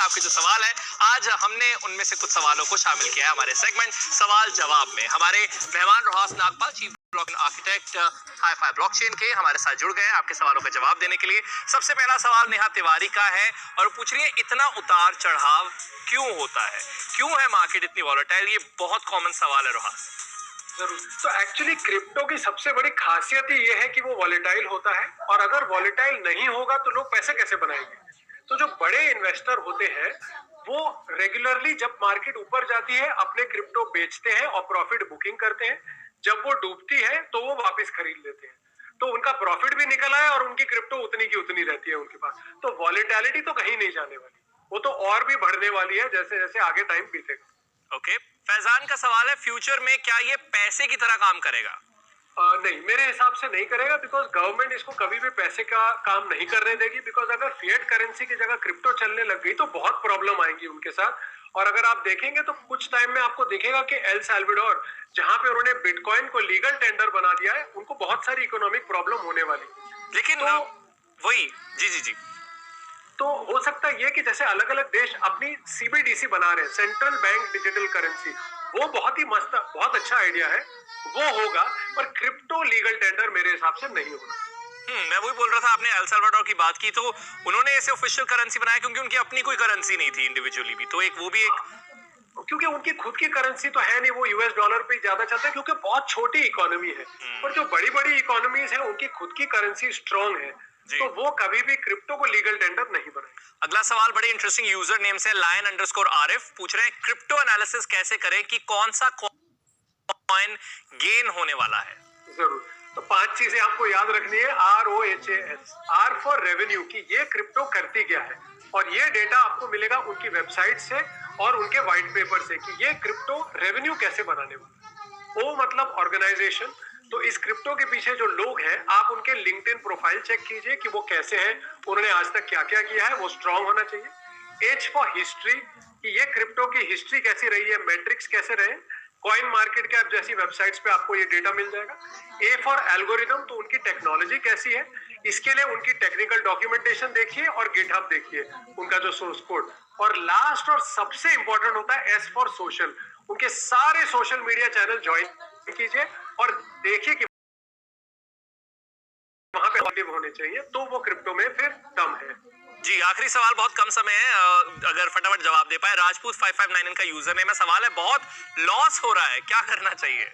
आपके जो सवाल है, आज हमने उनमें से कुछ सवालों को शामिल किया है हमारे सेगमेंट सवाल जवाब में। हमारे मेहमान Rohas Nagpal, chief block architect hi fi blockchain के, हमारे साथ जुड़ गए हैं आपके सवालों का जवाब देने के लिए। सबसे पहला सवाल नेहा तिवारी का है और पूछ रही है, इतना उतार चढ़ाव क्यों होता है, क्यों है मार्केट इतनी वॉलेटाइल? ये बहुत कॉमन सवाल है रोहास। जरूर। तो एक्चुअली क्रिप्टो की सबसे बड़ी खासियत ही ये है कि वो वॉलेटाइल होता है, और अगर वॉलेटाइल नहीं होगा तो लोग पैसे कैसे बनाएंगे। तो जो बड़े इन्वेस्टर होते हैं वो रेगुलरली जब मार्केट ऊपर जाती है अपने क्रिप्टो बेचते हैं और प्रॉफिट बुकिंग करते हैं, जब वो डूबती है तो वो वापस खरीद लेते हैं। तो उनका प्रॉफिट भी निकल आया और उनकी क्रिप्टो उतनी की उतनी रहती है उनके पास। तो वॉलेटिलिटी तो कहीं नहीं जाने वाली, वो तो और भी बढ़ने वाली है जैसे जैसे आगे टाइम बीतेगा। ओके, फैजान का सवाल है, फ्यूचर में क्या ये पैसे की तरह काम करेगा? नहीं, मेरे हिसाब से नहीं करेगा, बिकॉज गवर्नमेंट इसको कभी भी पैसे का काम नहीं करने देगी। बिकॉज अगर फिएट करेंसी की जगह क्रिप्टो चलने लग गई तो बहुत प्रॉब्लम आएंगी उनके साथ। और अगर आप देखेंगे तो कुछ टाइम में आपको दिखेगा कि एल साल्वाडोर, जहां पे उन्होंने बिटकॉइन को लीगल टेंडर बना दिया है, उनको बहुत सारी इकोनॉमिक प्रॉब्लम होने वाली। लेकिन तो वही जी जी जी तो हो सकता है ये कि जैसे अलग अलग देश अपनी सीबीडीसी बना रहे हैं, सेंट्रल बैंक डिजिटल करेंसी, वो बहुत ही मस्त, बहुत अच्छा आइडिया है, वो होगा। पर क्रिप्टो लीगल टेंडर मेरे हिसाब से नहीं होगा। मैं वही बोल रहा था, आपने एल साल्वाडोर की बात की, तो उन्होंने इसे ऑफिशियल करेंसी बनाया क्योंकि उनकी अपनी कोई करेंसी नहीं थी इंडिविजुअली भी, तो एक वो भी एक क्योंकि उनकी खुद की करेंसी तो है नहीं, वो यूएस डॉलर पे ज्यादा चलते हैं क्योंकि बहुत छोटी इकोनॉमी है। और जो बड़ी बड़ी इकोनॉमीज है उनकी खुद की करेंसी स्ट्रांग है, तो वो कभी भी क्रिप्टो को लीगल टेंडर नहीं बनाएंगे। अगला सवाल बड़े इंटरेस्टिंग यूजर नेम से lion_RF पूछ रहे हैं, क्रिप्टो एनालिसिस कैसे करें कि कौन सा कॉइन गेन होने वाला है? जरूर। तो 5 चीजें आपको याद रखनी है। ROHAS, आर फॉर रेवेन्यू, की ये क्रिप्टो करती क्या है, और ये डेटा आपको मिलेगा उनकी वेबसाइट से और उनके व्हाइट पेपर से कि ये क्रिप्टो रेवेन्यू कैसे बनाने वाला है। ओ मतलब ऑर्गेनाइजेशन। तो इस क्रिप्टो के पीछे जो लोग हैं, आप उनके लिंक्डइन प्रोफाइल चेक कीजिए कि वो कैसे हैं, उन्होंने आज तक क्या क्या किया है, वो स्ट्रांग होना चाहिए। एच फॉर हिस्ट्री, कि ये क्रिप्टो की हिस्ट्री कैसी रही है, मैट्रिक्स कैसे रहे। कॉइन मार्केट कैप जैसी वेबसाइट्स पे आपको ये डेटा मिल जाएगा। ए फॉर एल्गोरिदम, तो उनकी टेक्नोलॉजी कैसी है, इसके लिए उनकी टेक्निकल डॉक्यूमेंटेशन देखिए और गिटहब देखिए, उनका जो सोर्स कोड। और लास्ट और सबसे इंपॉर्टेंट होता है एस फॉर सोशल, उनके सारे सोशल मीडिया चैनल ज्वाइन कीजिए और देखिए कि वहां पे एक्टिव होने चाहिए, तो वो क्रिप्टो में फिर दम है। जी, आखिरी सवाल, बहुत कम समय है, अगर फटाफट जवाब दे पाए। राजपूत 5599 का यूजर नेम है, सवाल है, बहुत लॉस हो रहा है, क्या करना चाहिए?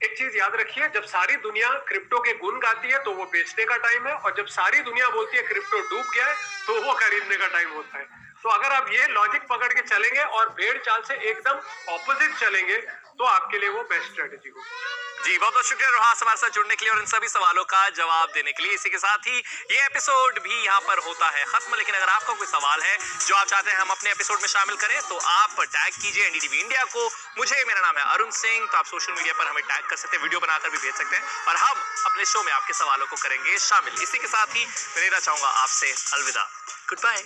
एक चीज याद रखिए, जब सारी दुनिया क्रिप्टो के गुण गाती है तो वो बेचने का टाइम है, और जब सारी दुनिया बोलती है क्रिप्टो डूब गया है तो वो खरीदने का टाइम होता है। तो अगर आप ये लॉजिक पकड़ के चलेंगे और भेड़ चाल से एकदम ऑपोजिट चलेंगे तो आपके लिए वो बेस्ट स्ट्रेटेजी होगी। जी, बहुत बहुत शुक्रिया रोहास हमारे साथ जुड़ने के लिए और इन सभी सवालों का जवाब देने के लिए। इसी के साथ ही ये एपिसोड भी यहाँ पर होता है खत्म। लेकिन अगर आपका कोई सवाल है जो आप चाहते हैं हम अपने एपिसोड में शामिल करें, तो आप टैग कीजिए एनडीटीवी इंडिया को। मेरा नाम है अरुण सिंह, तो आप सोशल मीडिया पर हमें टैग कर सकते हैं, वीडियो बनाकर भी भेज सकते हैं और हम अपने शो में आपके सवालों को करेंगे शामिल। इसी के साथ ही मैं लेना चाहूंगा आपसे अलविदा, गुड बाय।